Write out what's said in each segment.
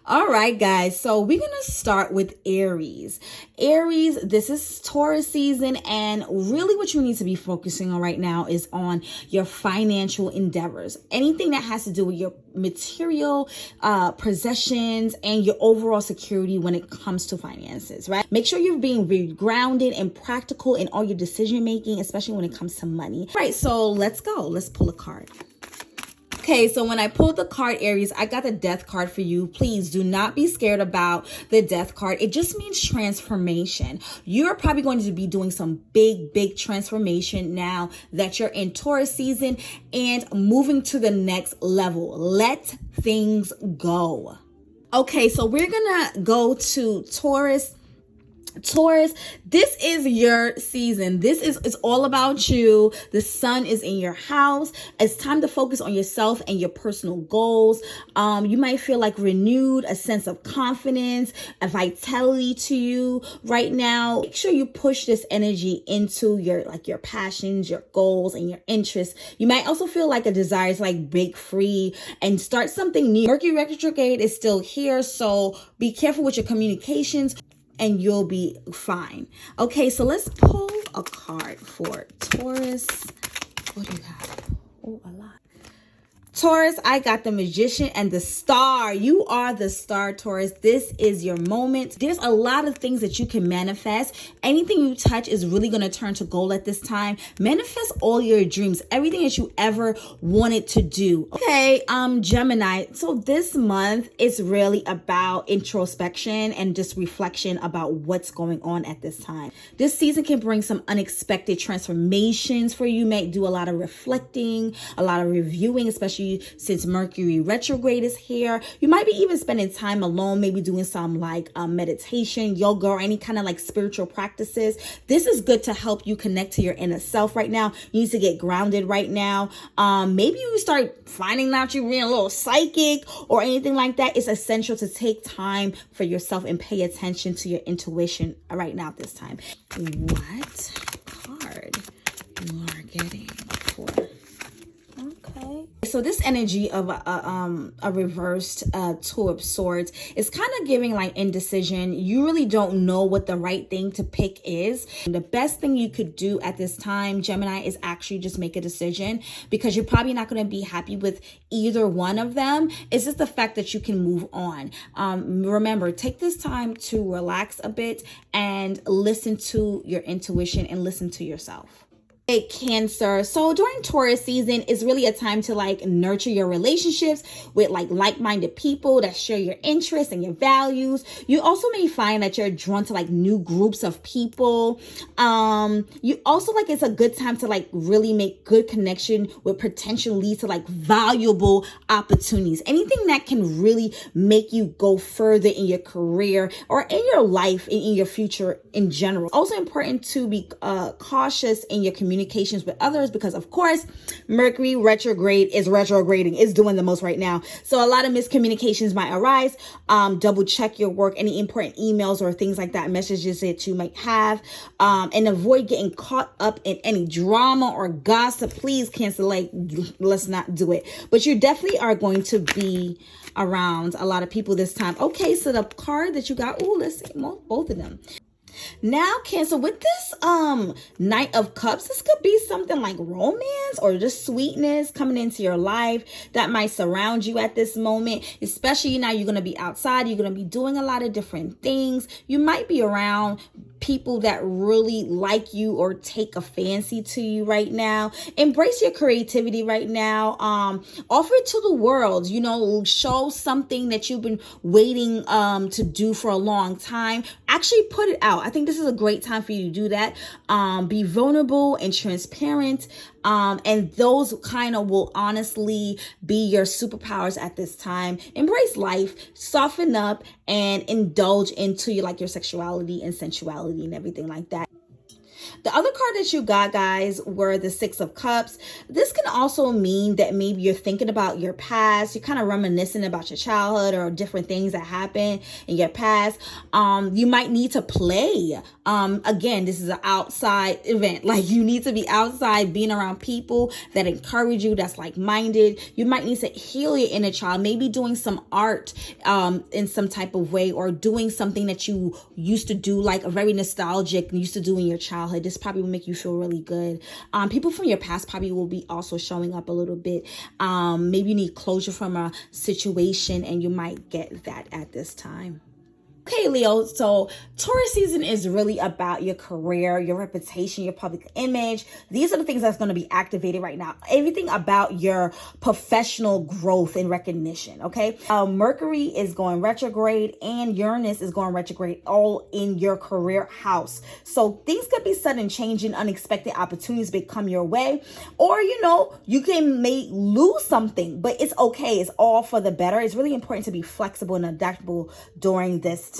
All right, guys. So we're going to start with Aries. Aries, this is Taurus season, and really what you need to be focusing on right now is on your financial endeavors. Anything that has to do with your material possessions and your overall security when it comes to finances, right? Make sure you're being very grounded and practical in all your decision making, especially when it comes to money. All right, so let's go. Let's pull a card. Okay, so when I pulled the card, Aries, I got the Death card for you. Please do not be scared about the Death card. It just means transformation. You're probably going to be doing some big transformation now that you're in Taurus season and moving to the next level. Let things go. Okay, so we're going to go to Taurus. Taurus, this is your season. This is it's all about you. The sun is in your house. It's time to focus on yourself and your personal goals. You might feel like renewed, a sense of confidence, a vitality to you right now. Make sure you push this energy into your passions, your goals, and your interests. You might also feel like a desire to break free and start something new. Mercury retrograde is still here, so be careful with your communications and you'll be fine. Okay, so let's pull a card for Taurus. What do you have? Oh, a lot. Taurus, I got the Magician and the Star. You are the star, Taurus. This is your moment. There's a lot of things that you can manifest. Anything you touch is really going to turn to gold at this time. Manifest all your dreams, everything that you ever wanted to do. Okay, Gemini. So this month is really about introspection and just reflection about what's going on at this time. This season can bring some unexpected transformations for you. You may do a lot of reflecting, a lot of reviewing, especially since Mercury retrograde is here. You might be even spending time alone, maybe doing some meditation, yoga, or any kind of spiritual practices. This is good to help you connect to your inner self right now. You need to get grounded right now. Maybe you start finding out you're being a little psychic or anything like that. It's essential to take time for yourself and pay attention to your intuition right now at this time. What card you are getting for? Okay. So this energy of a reversed Two of Swords is kind of giving indecision. You really don't know what the right thing to pick is. And the best thing you could do at this time, Gemini, is actually just make a decision, because you're probably not going to be happy with either one of them. It's just the fact that you can move on. Remember, take this time to relax a bit and listen to your intuition and listen to yourself. Cancer. So during Taurus season is really a time to nurture your relationships with like-minded people that share your interests and your values. You also may find that you're drawn to new groups of people. You also it's a good time to really make good connection with potential leads to valuable opportunities. Anything that can really make you go further in your career or in your life and in your future in general. Also important to be cautious in your communications with others, because of course Mercury retrograde is retrograding. It's doing the most right now, so a lot of miscommunications might arise. Double check your work, any important emails or things like that, messages that you might have, and avoid getting caught up in any drama or gossip. Please cancel, let's not do it. But you definitely are going to be around a lot of people this time. Okay, so the card that you got, let's see both of them. Now, Cancer, with this Knight of Cups, this could be something like romance or just sweetness coming into your life that might surround you at this moment. Especially now you're going to be outside. You're going to be doing a lot of different things. You might be around people that really like you or take a fancy to you right now. Embrace your creativity right now. Offer it to the world. Show something that you've been waiting to do for a long time. Actually put it out. I think this is a great time for you to do that. Be vulnerable and transparent. And those kind of will honestly be your superpowers at this time. Embrace life, soften up, and indulge into your sexuality and sensuality and everything like that. The other card that you got, guys, were the Six of Cups. This can also mean that maybe you're thinking about your past. You're kind of reminiscing about your childhood or different things that happened in your past. You might need to play. Again, this is an outside event. Like, you need to be outside, being around people that encourage you, that's like-minded. You might need to heal your inner child, maybe doing some art in some type of way, or doing something that you used to do, like a very nostalgic, used to do in your childhood. This probably will make you feel really good. People from your past probably will be also showing up a little bit. Maybe you need closure from a situation, and you might get that at this time. Okay, Leo, so Taurus season is really about your career, your reputation, your public image. These are the things that's going to be activated right now. Everything about your professional growth and recognition, okay? Mercury is going retrograde and Uranus is going retrograde, all in your career house. So things could be sudden changing, unexpected opportunities may come your way, or, you may lose something, but it's okay. It's all for the better. It's really important to be flexible and adaptable during this time.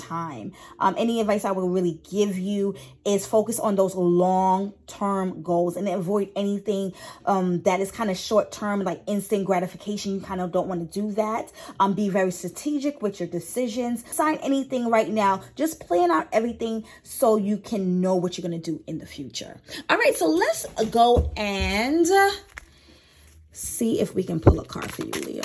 Any advice I will really give you is focus on those long-term goals and avoid anything that is kind of short-term, like instant gratification. You kind of don't want to do that. Be very strategic with your decisions. Sign anything right now. Just plan out everything so you can know what you're going to do in the future. All right, so let's go and see if we can pull a card for you, Leo.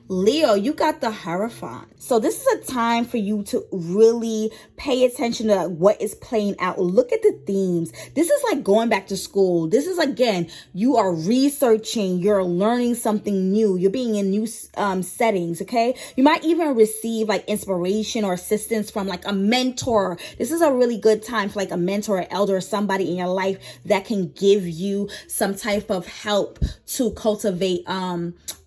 Leo, you got the Hierophant. So this is a time for you to really pay attention to what is playing out. Look at the themes. This is like going back to school. This is, again, you are researching, you're learning something new, you're being in new settings, okay? You might even receive like inspiration or assistance from like a mentor. This is a really good time for like a mentor, or elder, or somebody in your life that can give you some type of help to cultivate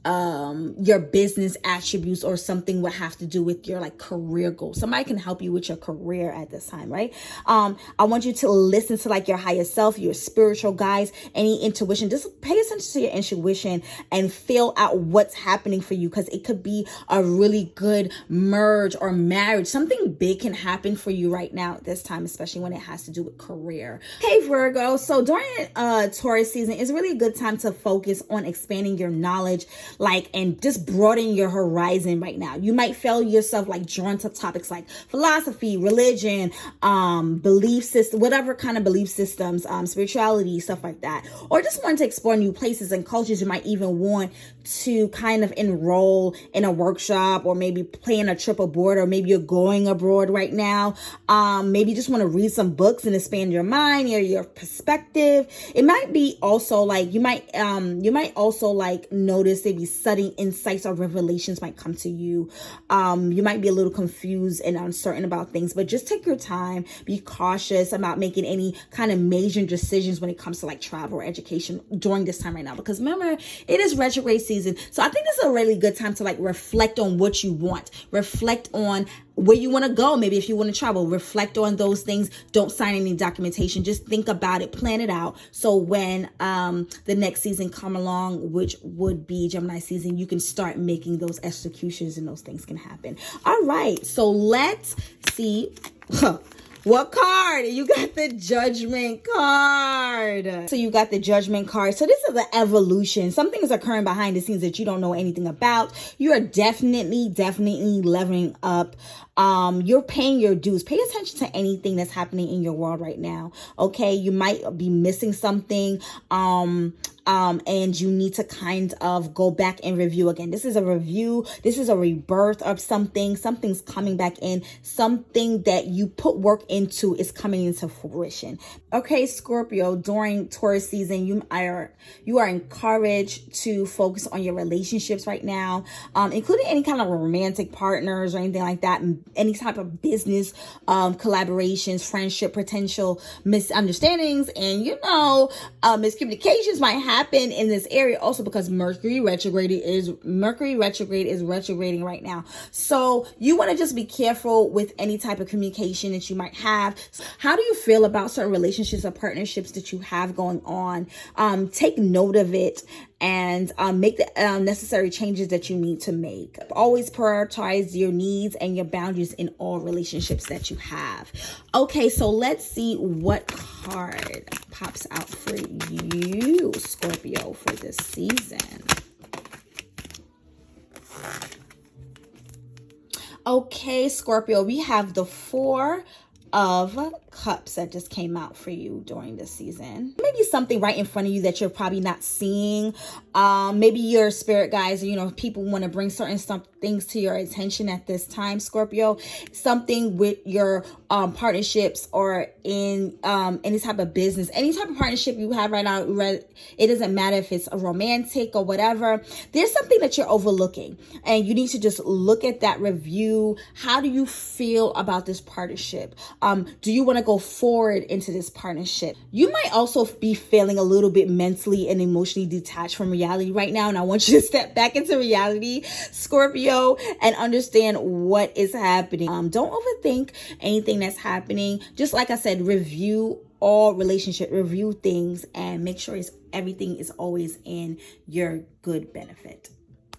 your business attributes, or something would have to do with your like career goals. Somebody can help you with your career at this time, right? I want you to listen to like your higher self, your spiritual guides, any intuition. Just pay attention to your intuition and feel out what's happening for you, because it could be a really good merge or marriage. Something big can happen for you right now at this time, especially when it has to do with career. Hey, Virgo. So during Taurus season, it's really a good time to focus on expanding your knowledge, and just broaden your horizon right now. You might feel yourself like drawn to topics like philosophy, religion, belief system, whatever kind of belief systems, spirituality, stuff like that. Or just want to explore new places and cultures. You might even want to kind of enroll in a workshop, or maybe plan a trip abroad, or maybe you're going abroad right now. Maybe you just want to read some books and expand your mind or your perspective. It might be also like, you might also like notice maybe sudden insights or revelations might come to you. You might be a little confused and uncertain about things, but just take your time. Be cautious about making any kind of major decisions when it comes to like travel or education during this time right now, because remember, it is retrograde season. So I think this is a really good time to like reflect on what you want, reflect on where you want to go. Maybe if you want to travel, reflect on those things. Don't sign any documentation. Just think about it, plan it out. So when the next season come along, which would be Gemini season, you can start making those executions and those things can happen. All right. So let's see. What card? You got the Judgment card. So you got the Judgment card. So this is the evolution. Something is occurring behind the scenes that you don't know anything about. You are definitely leveling up. You're paying your dues. Pay attention to anything that's happening in your world right now. Okay. You might be missing something. And you need to kind of go back and review again. This is a review. This is a rebirth of something. Something's coming back in. Something that you put work into is coming into fruition. Okay, Scorpio, during Taurus season, you are encouraged to focus on your relationships right now, including any kind of romantic partners or anything like that, and any type of business collaborations, friendship, potential misunderstandings, and miscommunications might happen happen in this area also because Mercury retrograde is retrograding right now. So you want to just be careful with any type of communication that you might have. How do you feel about certain relationships or partnerships that you have going on? Take note of it and make the necessary changes that you need to make. Always prioritize your needs and your boundaries in all relationships that you have. Okay, so let's see what card pops out for you, Scorpio, for this season. Okay, Scorpio, we have the Four of Cups that just came out for you during this season. Maybe something right in front of you that you're probably not seeing. Maybe your spirit guides, people want to bring certain things to your attention at this time, Scorpio. Something with your partnerships or in any type of business, any type of partnership you have right now. It doesn't matter if it's a romantic or whatever. There's something that you're overlooking, and you need to just look at that review. How do you feel about this partnership? Do you want to go forward into this partnership? You might also be feeling a little bit mentally and emotionally detached from reality right now. And I want you to step back into reality, Scorpio, and understand what is happening. Don't overthink anything that's happening. Just like I said, review things and make sure everything is always in your good benefit.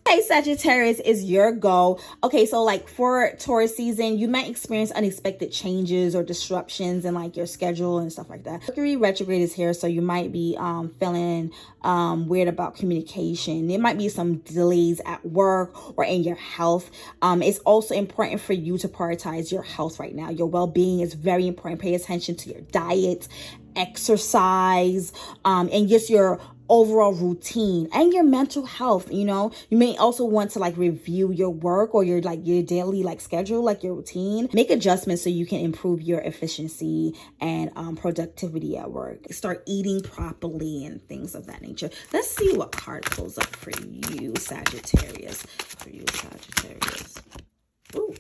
Okay, Sagittarius, is your go. Okay, so like for Taurus season, you might experience unexpected changes or disruptions in like your schedule and stuff like that. Mercury retrograde is here, so you might be feeling weird about communication. There might be some delays at work or in your health. It's also important for you to prioritize your health right now. Your well-being is very important. Pay attention to your diet, exercise, and just your overall routine and your mental health. You may also want to like review your work or your daily schedule, like your routine. Make adjustments so you can improve your efficiency and productivity at work. Start eating properly and things of that nature. Let's see what card pulls up for you, Sagittarius. Ooh.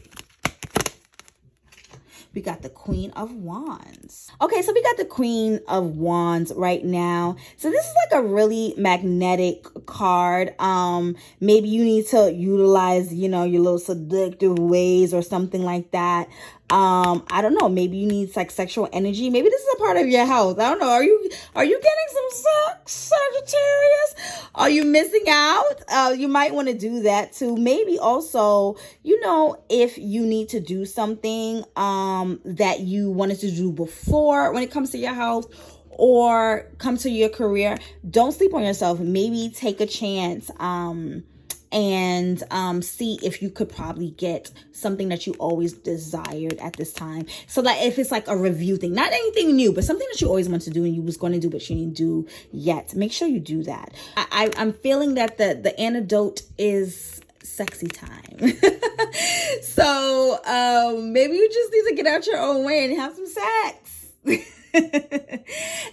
We got the Queen of Wands. Okay, so we got the Queen of Wands right now. So this is like a really magnetic card. Maybe you need to utilize, your little seductive ways or something like that. I don't know. Maybe you need like sexual energy. Maybe this is a part of your health. I don't know. Are you getting some sex, Sagittarius? Are you missing out? You might want to do that too. Maybe also, if you need to do something that you wanted to do before when it comes to your health or come to your career, don't sleep on yourself. Maybe take a chance and see if you could probably get something that you always desired at this time. So that if it's like a review thing, not anything new, but something that you always want to do and you was going to do but you didn't do yet, make sure you do that. I'm feeling that the antidote is sexy time. So maybe you just need to get out your own way and have some sex.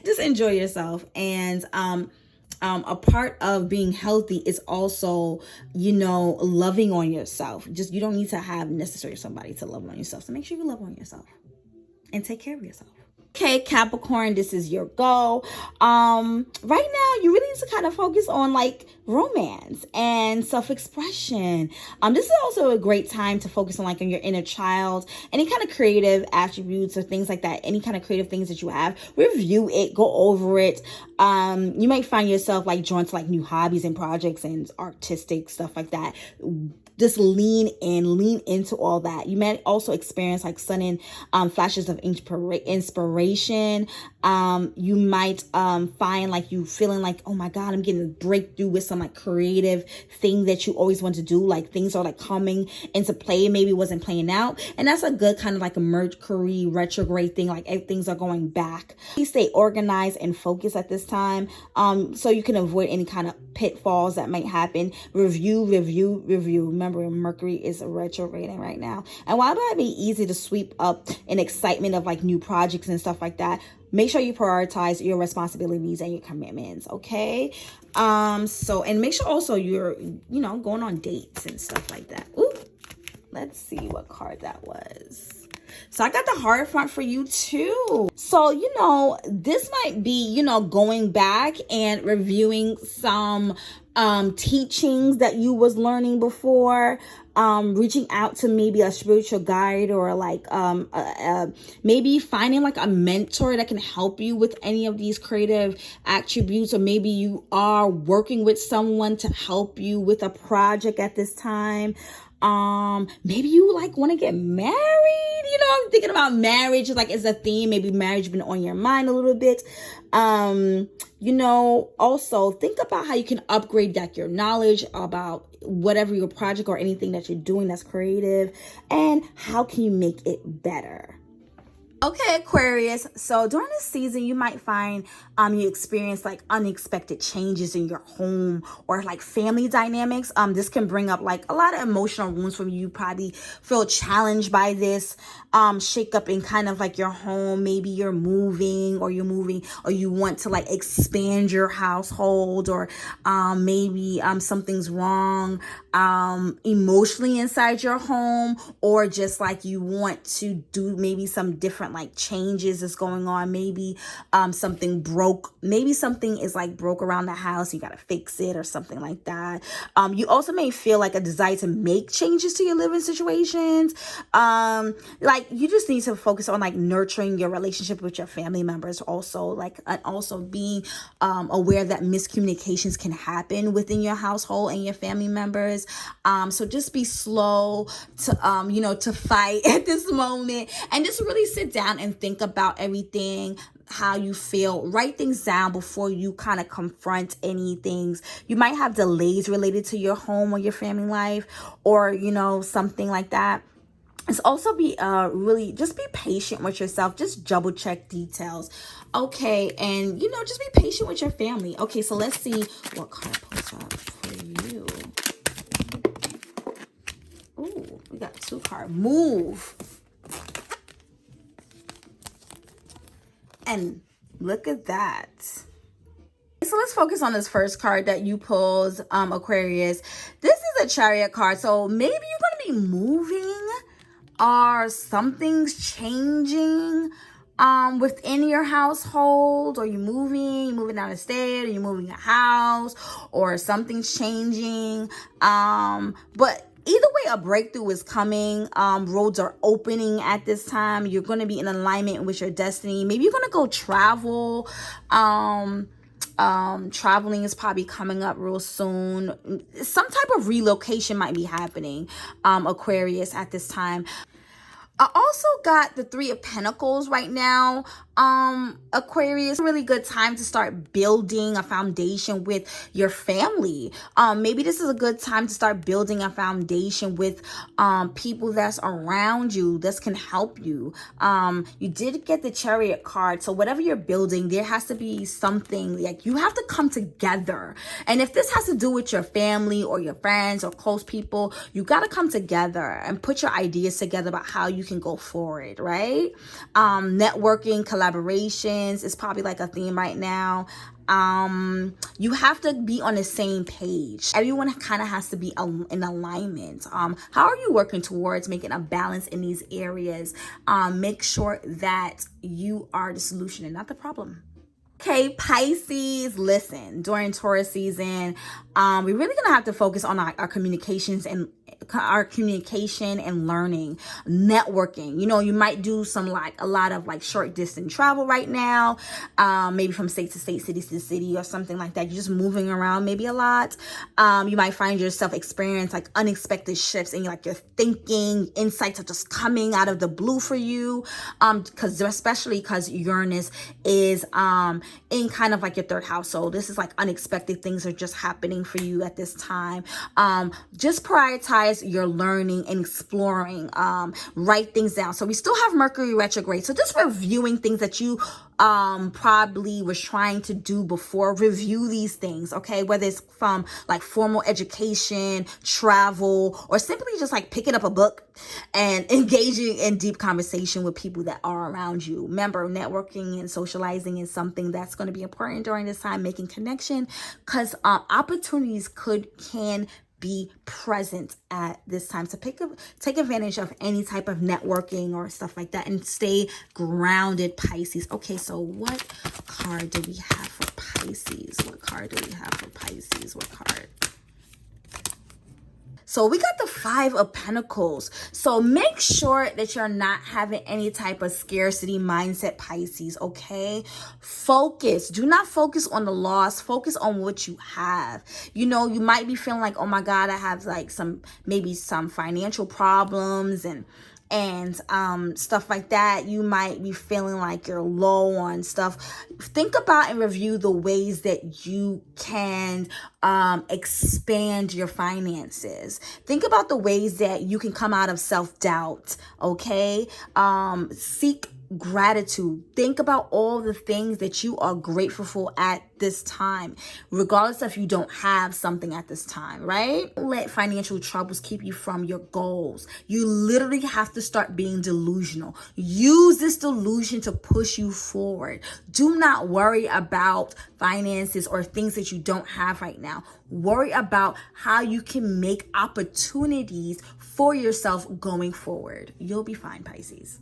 Just enjoy yourself. And a part of being healthy is also, loving on yourself. Just, you don't need to have necessarily somebody to love on yourself. So make sure you love on yourself and take care of yourself. Okay, Capricorn, this is your go. Right now, you really need to kind of focus on like romance and self-expression. This is also a great time to focus on like on your inner child, any kind of creative attributes or things like that, any kind of creative things that you have, review it, go over it. You might find yourself like drawn to like new hobbies and projects and artistic stuff like that. Just lean into all that. You may also experience like sudden flashes of inspiration. You might find like you feeling like, oh my God, I'm getting a breakthrough with some like creative thing that you always want to do. Like things are like coming into play. Maybe it wasn't playing out. And that's a good kind of like a Mercury retrograde thing. Like things are going back. Please stay organized and focused at this time. So you can avoid any kind of pitfalls that might happen. Review. Remember, Mercury is retrograding right now. And while it might be easy to sweep up in excitement of like new projects and stuff like that, make sure you prioritize your responsibilities and your commitments, okay? And make sure also you're, going on dates and stuff like that. Ooh, let's see what card that was. So I got the Hierophant for you too. So, this might be, going back and reviewing some teachings that you was learning before, reaching out to maybe a spiritual guide, or like maybe finding like a mentor that can help you with any of these creative attributes, or maybe you are working with someone to help you with a project at this time. Maybe you like want to get married. I'm thinking about marriage, like it's a theme. Maybe marriage been on your mind a little bit. Also think about how you can upgrade like your knowledge about whatever your project or anything that you're doing that's creative, and how can you make it better. Okay, Aquarius. So during this season, you might find you experience like unexpected changes in your home or like family dynamics. This can bring up like a lot of emotional wounds from you. You probably feel challenged by this shake up in kind of like your home. Maybe you're moving, or you want to like expand your household, or maybe something's wrong emotionally inside your home, or just like you want to do maybe some different like changes is going on. Maybe something broke. Maybe something is like broke around the house. You got to fix it or something like that. You also may feel like a desire to make changes to your living situations. Like you just need to focus on like nurturing your relationship with your family members. Also being aware that miscommunications can happen within your household and your family members. So just be slow to fight at this moment, and just really sit down and think about everything, how you feel. Write things down before you kind of confront any things. You might have delays related to your home or your family life, or something like that. It's also be really just be patient with yourself. Just double check details. Okay, and just be patient with your family. Okay, so let's see what card pulls up for you. Ooh, we got 2 cards. Move. And look at that. So let's focus on this first card that you pulled, Aquarius. This is a Chariot card. So maybe you're going to be moving, or something's changing within your household, or you're moving down the stairs, or you're moving a house, or something's changing. But either way, a breakthrough is coming. Roads are opening at this time. You're going to be in alignment with your destiny. Maybe you're going to go travel. Traveling is probably coming up real soon. Some type of relocation might be happening, Aquarius, at this time. I also got the 3 of Pentacles right now. Aquarius, really good time to start building a foundation with your family. Maybe this is a good time to start building a foundation with people that's around you, that can help you. You did get the Chariot card, so whatever you're building, there has to be something like you have to come together. And if this has to do with your family or your friends or close people, you got to come together and put your ideas together about how you can go forward, right? Networking, collaborations is probably like a theme right now. You have to be on the same page. Everyone kind of has to be in alignment. How are you working towards making a balance in these areas? Make sure that you are the solution and not the problem. Okay, Pisces, listen, during Taurus season, we're really going to have to focus on our communication and learning, networking. You might do a lot of short distance travel right now, maybe from state to state, city to city, or something like that. You're just moving around maybe a lot. You might find yourself experience unexpected shifts in your thinking. Insights are just coming out of the blue for you, especially because Uranus is in kind of your 3rd house. So this is unexpected things are just happening for you at this time. Just prioritize your learning and exploring. Write things down. So we still have Mercury retrograde. So just reviewing things that you probably was trying to do before. Review these things, okay? Whether it's from formal education, travel, or simply just picking up a book and engaging in deep conversation with people that are around you. Remember, networking and socializing is something that's going to be important during this time. Making connection, because opportunities can be present at this time. So take advantage of any type of networking or stuff like that and stay grounded, Pisces. Okay, so what card do we have for Pisces? What card do we have for Pisces? What card? So we got the Five of Pentacles. So make sure that you're not having any type of scarcity mindset, Pisces, okay? Focus. Do not focus on the loss. Focus on what you have. You know, you might be feeling like, oh my God, I have like maybe some financial problems and stuff like that. You might be feeling like you're low on stuff. Think about and review the ways that you can expand your finances. Think about the ways that you can come out of self-doubt, okay? Seek gratitude. Think about all the things that you are grateful for at this time, regardless if you don't have something at this time, right? Don't let financial troubles keep you from your goals. You literally have to start being delusional. Use this delusion to push you forward. Do not worry about finances or things that you don't have right now. Worry about how you can make opportunities for yourself going forward. You'll be fine, Pisces.